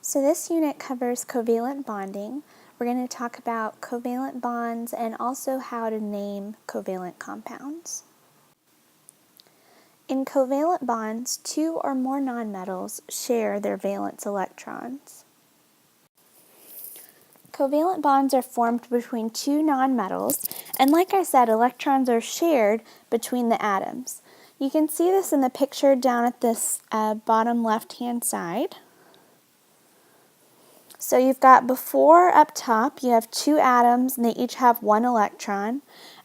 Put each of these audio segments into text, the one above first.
So this unit covers covalent bonding. We're going to talk about covalent bonds and also how to name covalent compounds. In covalent bonds, two or more nonmetals share their valence electrons. Covalent bonds are formed between two nonmetals, and like I said, electrons are shared between the atoms. You can see this in the picture down at this bottom left-hand side. So you've got before up top, you have two atoms and they each have one electron.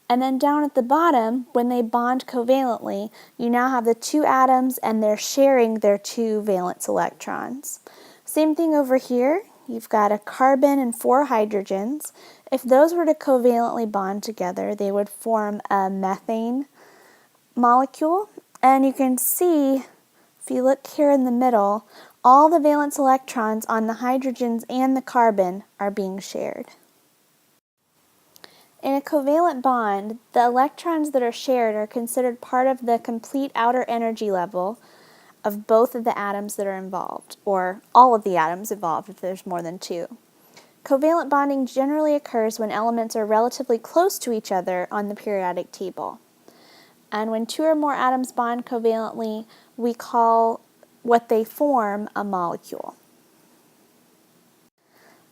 And then down at the bottom, when they bond covalently, you now have the two atoms and they're sharing their two valence electrons. Same thing over here. You've got a carbon and four hydrogens. If those were to covalently bond together, they would form a methane molecule. And you can see, if you look here in the middle, all the valence electrons on the hydrogens and the carbon are being shared. In a covalent bond, the electrons that are shared are considered part of the complete outer energy level of both of the atoms that are involved, or all of the atoms involved if there's more than two. Covalent bonding generally occurs when elements are relatively close to each other on the periodic table. And when two or more atoms bond covalently, we call what they form a molecule.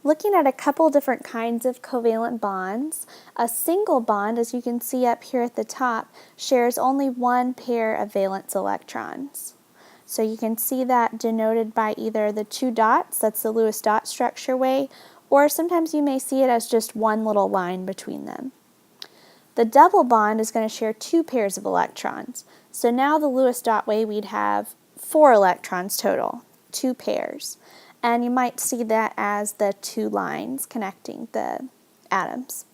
Looking at a couple different kinds of covalent bonds, a single bond, as you can see up here at the top, shares only one pair of valence electrons. So you can see that denoted by either the two dots, that's the Lewis dot structure way, or sometimes you may see it as just one little line between them. The double bond is going to share two pairs of electrons. So now the Lewis dot way, we'd have 4 electrons total, 2 pairs. And you might see that as the 2 lines connecting the atoms.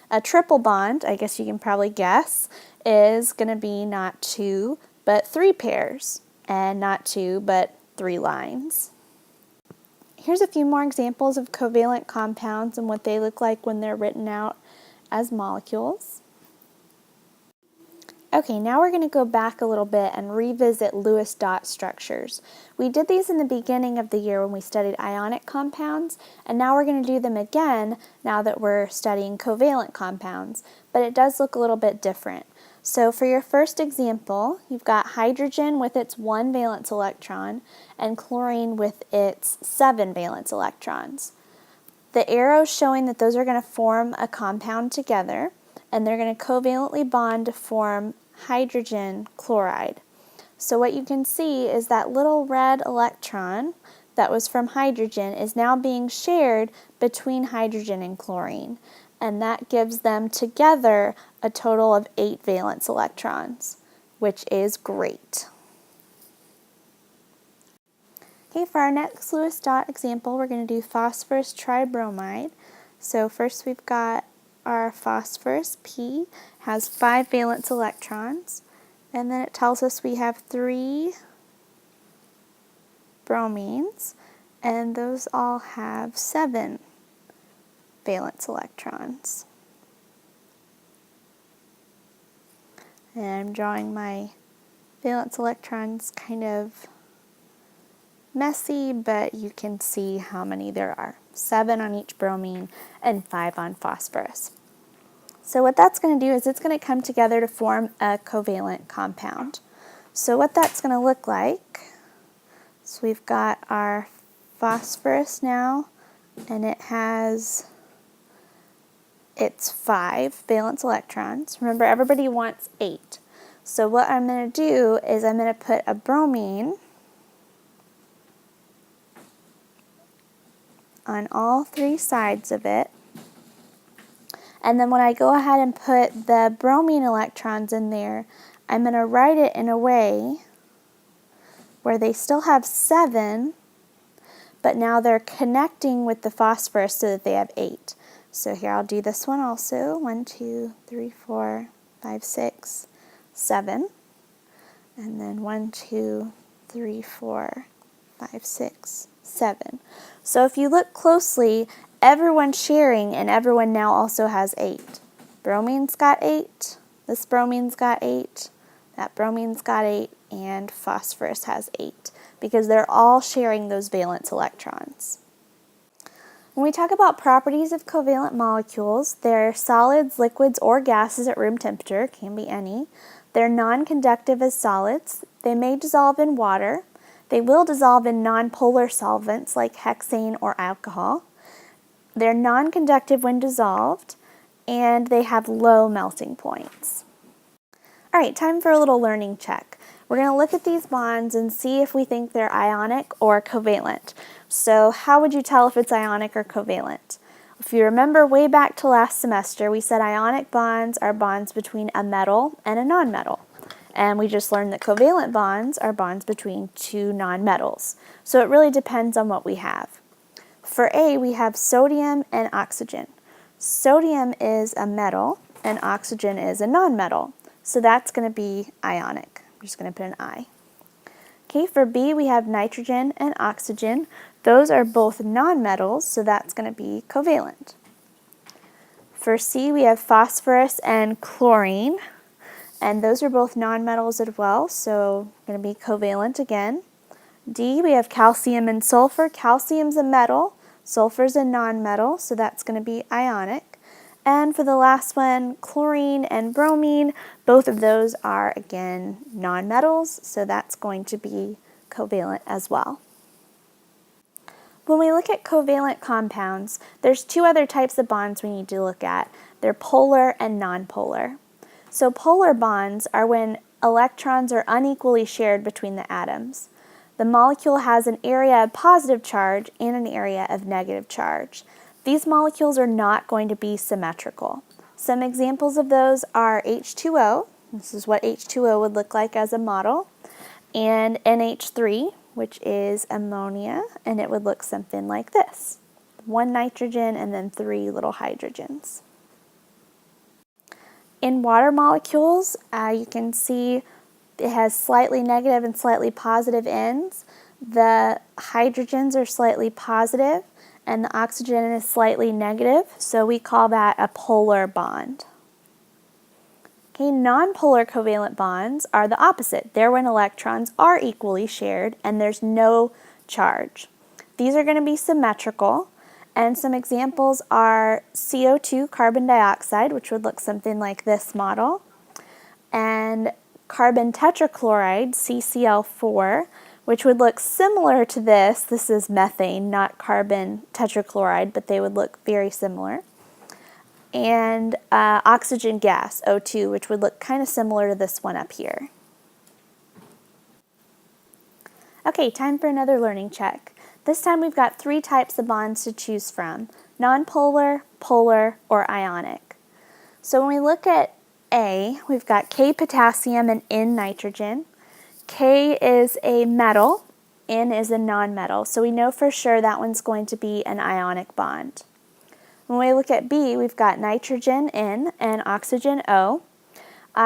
A triple bond, I guess you can probably guess, is going to be not 2, but 3 pairs, and not 2, but 3 lines. Here's a few more examples of covalent compounds and what they look like when they're written out as molecules. Okay, now we're going to go back a little bit and revisit Lewis dot structures. We did these in the beginning of the year when we studied ionic compounds, and now we're going to do them again now that we're studying covalent compounds, but it does look a little bit different. So for your first example, you've got hydrogen with its 1 valence electron and chlorine with its 7 valence electrons. The arrows showing that those are going to form a compound together, and they're going to covalently bond to form hydrogen chloride. So what you can see is that little red electron that was from hydrogen is now being shared between hydrogen and chlorine, and that gives them together a total of 8 valence electrons, which is great. Okay, for our next Lewis dot example, we're going to do phosphorus tribromide. So first we've got our phosphorus, P, has 5 valence electrons, and then it tells us we have 3 bromines, and those all have 7 valence electrons. And I'm drawing my valence electrons kind of messy, but you can see how many there are. 7 on each bromine and 5 on phosphorus. So what that's going to do is it's going to come together to form a covalent compound. So what that's going to look like, so we've got our phosphorus now, and it has its 5 valence electrons. Remember, everybody wants 8. So what I'm going to do is I'm going to put a bromine on all 3 sides of it. And then when I go ahead and put the bromine electrons in there, I'm going to write it in a way where they still have 7, but now they're connecting with the phosphorus so that they have 8. So here I'll do this one also. 1, 2, 3, 4, 5, 6, 7. And then 1, 2, 3, 4, 5, 6, 7. So if you look closely, everyone's sharing and everyone now also has 8. Bromine's got 8, this bromine's got 8, that bromine's got 8, and phosphorus has 8 because they're all sharing those valence electrons. When we talk about properties of covalent molecules, they're solids, liquids, or gases at room temperature, can be any. They're non-conductive as solids. They may dissolve in water. They will dissolve in non-polar solvents like hexane or alcohol. They're non-conductive when dissolved, and they have low melting points. All right, time for a little learning check. We're going to look at these bonds and see if we think they're ionic or covalent. So how would you tell if it's ionic or covalent? If you remember way back to last semester, we said ionic bonds are bonds between a metal and a nonmetal. And we just learned that covalent bonds are bonds between two nonmetals. So it really depends on what we have. For A, we have sodium and oxygen. Sodium is a metal and oxygen is a nonmetal. So that's going to be ionic. I'm just going to put an I. Okay, for B, we have nitrogen and oxygen. Those are both nonmetals, so that's going to be covalent. For C, we have phosphorus and chlorine, and those are both nonmetals as well, so going to be covalent again. D, we have calcium and sulfur. Calcium's a metal, sulfur's a nonmetal, so that's going to be ionic. And for the last one, chlorine and bromine, both of those are, again, nonmetals, so that's going to be covalent as well. When we look at covalent compounds, there's two other types of bonds we need to look at. They're polar and nonpolar. So polar bonds are when electrons are unequally shared between the atoms. The molecule has an area of positive charge and an area of negative charge. These molecules are not going to be symmetrical. Some examples of those are H2O. This is what H2O would look like as a model. And NH3, which is ammonia, and it would look something like this. One nitrogen and then three little hydrogens. In water molecules, you can see it has slightly negative and slightly positive ends. The hydrogens are slightly positive, and the oxygen is slightly negative, so we call that a polar bond. Okay, nonpolar covalent bonds are the opposite. They're when electrons are equally shared and there's no charge. These are going to be symmetrical, and some examples are CO2, carbon dioxide, which would look something like this model, and carbon tetrachloride, CCl4, which would look similar to this. This is methane, not carbon tetrachloride, but they would look very similar. And oxygen gas, O2, which would look kind of similar to this one up here. Okay, time for another learning check. This time we've got three types of bonds to choose from: nonpolar, polar, or ionic. So when we look at A, we've got K potassium and N nitrogen. K is a metal, N is a nonmetal, so we know for sure that one's going to be an ionic bond. When we look at B, we've got nitrogen N and oxygen O.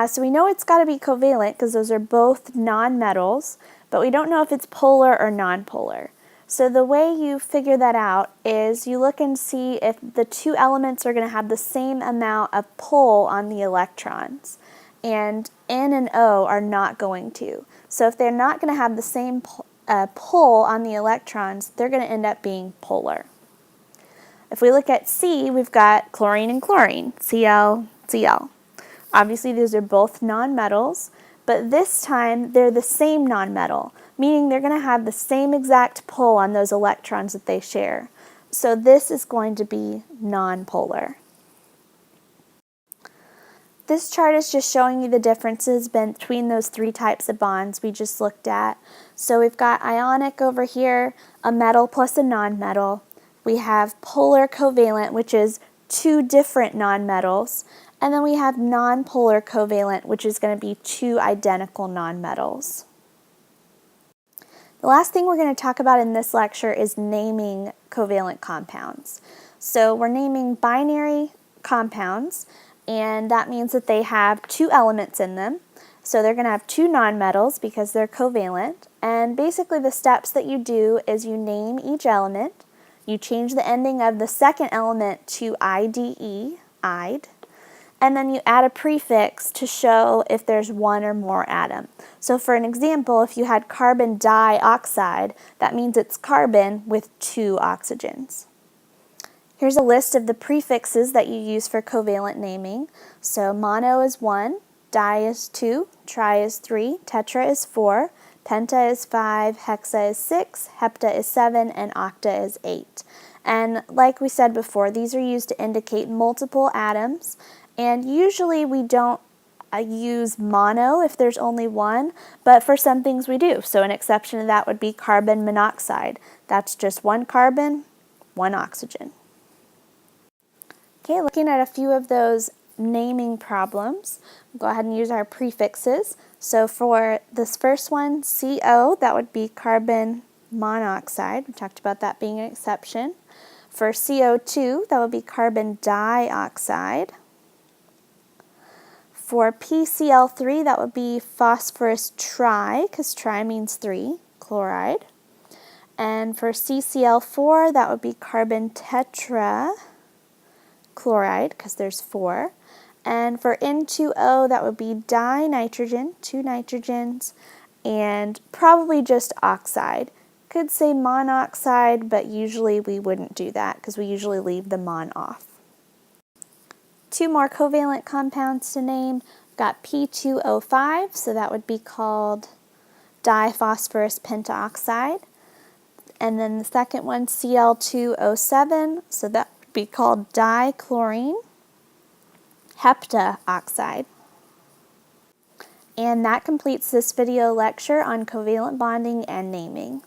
So we know it's got to be covalent because those are both nonmetals, but we don't know if it's polar or nonpolar. So the way you figure that out is you look and see if the two elements are going to have the same amount of pull on the electrons, and N and O are not going to. So if they're not going to have the same pull on the electrons, they're going to end up being polar. If we look at C, we've got chlorine and chlorine, Cl, Cl. Obviously, these are both nonmetals, but this time they're the same nonmetal, meaning they're going to have the same exact pull on those electrons that they share. So this is going to be nonpolar. This chart is just showing you the differences between those three types of bonds we just looked at. So we've got ionic over here, a metal plus a nonmetal. We have polar covalent, which is two different nonmetals. And then we have nonpolar covalent, which is going to be two identical nonmetals. The last thing we're going to talk about in this lecture is naming covalent compounds. So we're naming binary compounds, and that means that they have two elements in them. So they're going to have two nonmetals because they're covalent. And basically the steps that you do is you name each element, you change the ending of the second element to IDE, IDE, and then you add a prefix to show if there's one or more atom. So for an example, if you had carbon dioxide, that means it's carbon with two oxygens. Here's a list of the prefixes that you use for covalent naming. So mono is 1, di is 2, tri is 3, tetra is 4, penta is 5, hexa is 6, hepta is 7, and octa is 8. And like we said before, these are used to indicate multiple atoms, and usually we don't use mono if there's only one, but for some things we do. So an exception to that would be carbon monoxide. That's just one carbon, one oxygen. Okay, looking at a few of those naming problems, we'll go ahead and use our prefixes. So for this first one, CO, that would be carbon monoxide. We talked about that being an exception. For CO2, that would be carbon dioxide. For PCl3, that would be phosphorus tri, because tri means 3, chloride. And for CCl4, that would be carbon tetrachloride, because there's 4. And for N2O, that would be dinitrogen, 2 nitrogens, and probably just oxide. Could say monoxide, but usually we wouldn't do that because we usually leave the mon off. 2 more covalent compounds to name. We've got P2O5, so that would be called diphosphorus pentoxide. And then the second one, Cl2O7, so that would be called dichlorine heptaoxide. And that completes this video lecture on covalent bonding and naming.